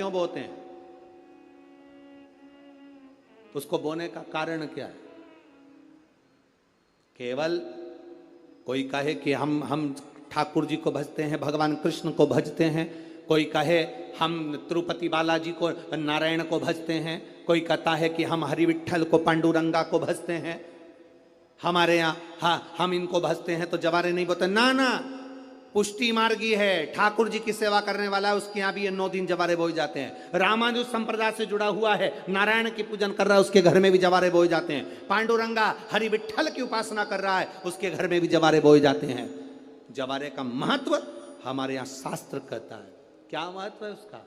क्यों बोते हैं? उसको बोने का कारण क्या है? केवल कोई कहे कि हम ठाकुर जी को भजते हैं, भगवान कृष्ण को भजते हैं, कोई कहे हम तिरुपति बालाजी को, नारायण को भजते हैं, कोई कहता है कि हम हरि विट्ठल को, पांडुरंगा को भजते हैं, हमारे यहाँ हाँ हम इनको भजते हैं तो जवारे नहीं बोते। ना ना, पुष्टि मार्गी है, ठाकुर जी की सेवा करने वाला है, उसके यहाँ भी ये 9 दिन जवारे बोए जाते हैं। रामानुज संप्रदाय से जुड़ा हुआ है, नारायण की पूजन कर रहा है, उसके घर में भी जवारे बोए जाते हैं। पांडुरंगा हरि विट्ठल की उपासना कर रहा है, उसके घर में भी जवारे बोए जाते हैं। जवारे का महत्व हमारे यहाँ शास्त्र कहता है। क्या महत्व है उसका,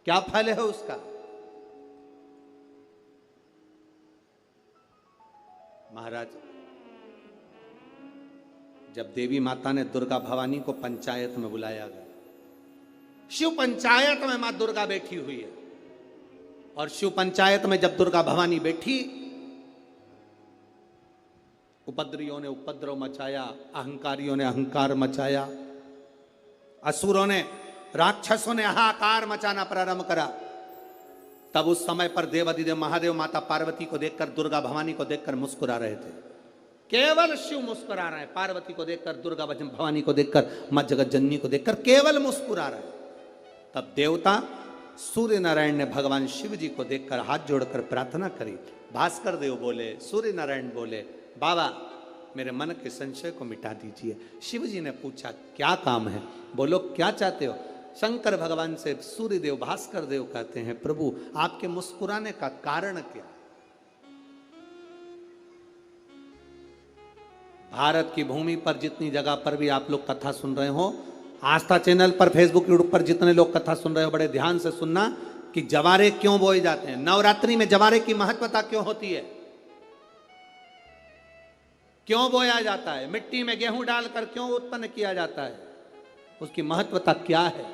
क्या फल है उसका? महाराज, जब देवी माता ने दुर्गा भवानी को पंचायत में बुलाया गया, शिव पंचायत में मां दुर्गा बैठी हुई है, और शिव पंचायत में जब दुर्गा भवानी बैठी, उपद्रवियों ने उपद्रव मचाया, अहंकारियों ने अहंकार मचाया, असुरों ने, राक्षसों ने हाहाकार मचाना प्रारंभ करा। तब उस समय पर देवाधिदेव महादेव माता पार्वती को देखकर, दुर्गा भवानी को देखकर मुस्कुरा रहे थे। केवल शिव मुस्कुरा रहे हैं, पार्वती को देखकर, दुर्गा भवानी को देखकर, मां जगत जननी को देखकर केवल मुस्कुरा रहे हैं। तब देवता सूर्य नारायण ने भगवान शिव जी को देखकर हाथ जोड़कर प्रार्थना करी। भास्कर देव बोले, सूर्य नारायण बोले, बाबा मेरे मन के संशय को मिटा दीजिए। शिव जी ने पूछा क्या काम है? बोलो क्या चाहते हो? शंकर भगवान से सूर्य देव, भास्कर देव कहते हैं, प्रभु आपके मुस्कुराने का कारण क्या? भारत की भूमि पर जितनी जगह पर भी आप लोग कथा सुन रहे हो, आस्था चैनल पर, फेसबुक, यूट्यूब पर जितने लोग कथा सुन रहे हो, बड़े ध्यान से सुनना कि जवारे क्यों बोए जाते हैं। नवरात्रि में जवारे की महत्वता क्यों होती है, क्यों बोया जाता है, मिट्टी में गेहूं डालकर क्यों उत्पन्न किया जाता है, उसकी महत्वता क्या है?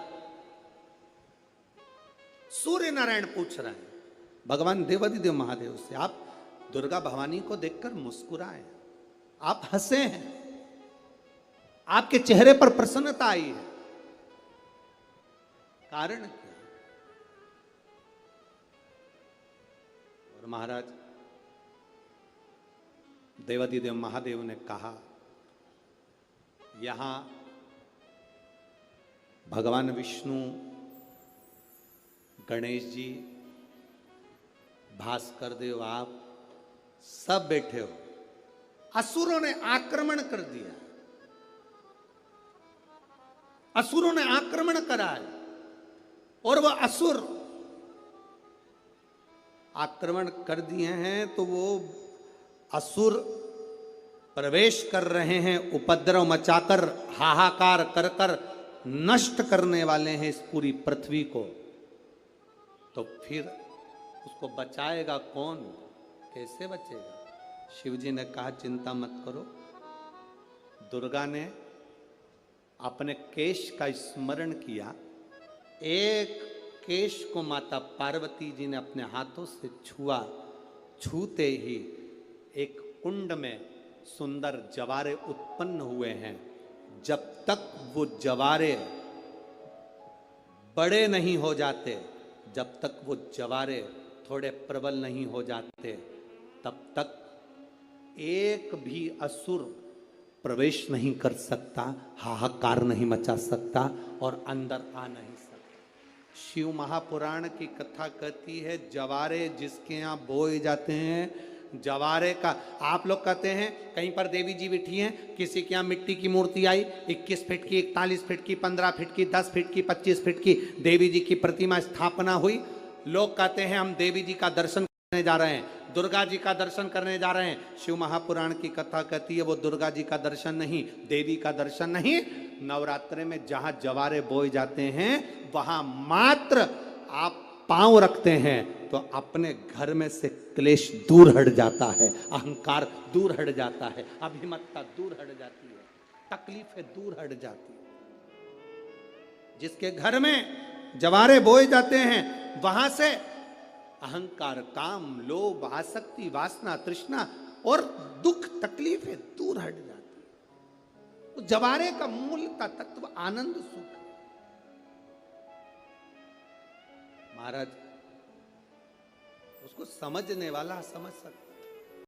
सूर्य नारायण पूछ रहे हैं भगवान देवाधिदेव महादेव से, आप दुर्गा भवानी को देखकर मुस्कुराए, आप हंसे हैं, आपके चेहरे पर प्रसन्नता आई है, कारण क्या? और महाराज देवाधिदेव महादेव ने कहा, यहां भगवान विष्णु, गणेश जी, भास्कर देव, आप सब बैठे हो। असुरों ने आक्रमण कर दिया, असुरों ने आक्रमण करा है, और वह असुर आक्रमण कर दिए हैं तो वो असुर प्रवेश कर रहे हैं, उपद्रव मचाकर, हाहाकार कर कर नष्ट करने वाले हैं इस पूरी पृथ्वी को। तो फिर उसको बचाएगा कौन, कैसे बचेगा? शिव जी ने कहा चिंता मत करो। दुर्गा ने अपने केश का स्मरण किया, एक केश को माता पार्वती जी ने अपने हाथों से छुआ, छूते ही एक कुंड में सुंदर जवारे उत्पन्न हुए हैं। जब तक वो जवारे बड़े नहीं हो जाते, जब तक वो जवारे थोड़े प्रबल नहीं हो जाते, तब तक एक भी असुर प्रवेश नहीं कर सकता, हाहाकार नहीं मचा सकता और अंदर आ नहीं सकता। शिव महापुराण की कथा कहती है, जवारे जिसके यहाँ बोए जाते हैं, जवारे का, आप लोग कहते हैं कहीं पर देवी जी बैठी हैं, किसी के यहाँ मिट्टी की मूर्ति आई, 21 फीट की, 41 फीट की, 15 फीट की, 10 फीट की, 25 फीट की देवी जी की प्रतिमा स्थापना हुई। लोग कहते हैं हम देवी जी का दर्शन करने जा रहे हैं, दुर्गा जी का दर्शन करने जा रहे हैं। शिव महापुराण की कथा कहती है वो दुर्गा जी का दर्शन नहीं, देवी का दर्शन नहीं। नवरात्रे में जहां जवारे बोए जाते हैं वहां मात्र आप पांव रखते हैं तो अपने घर में से क्लेश दूर हट जाता है, अहंकार दूर हट जाता है, अभिमतता दूर हट जाती है, तकलीफें दूर हट जाती है। जिसके घर में जवारे बोए जाते हैं वहां से अहंकार, काम, लोभ, आसक्ति, वासना, तृष्णा और दुख, तकलीफें दूर हट जाती है। तो जवारे का मूल का तत्व आनंद, सुख। महाराज उसको समझने वाला समझ सकता।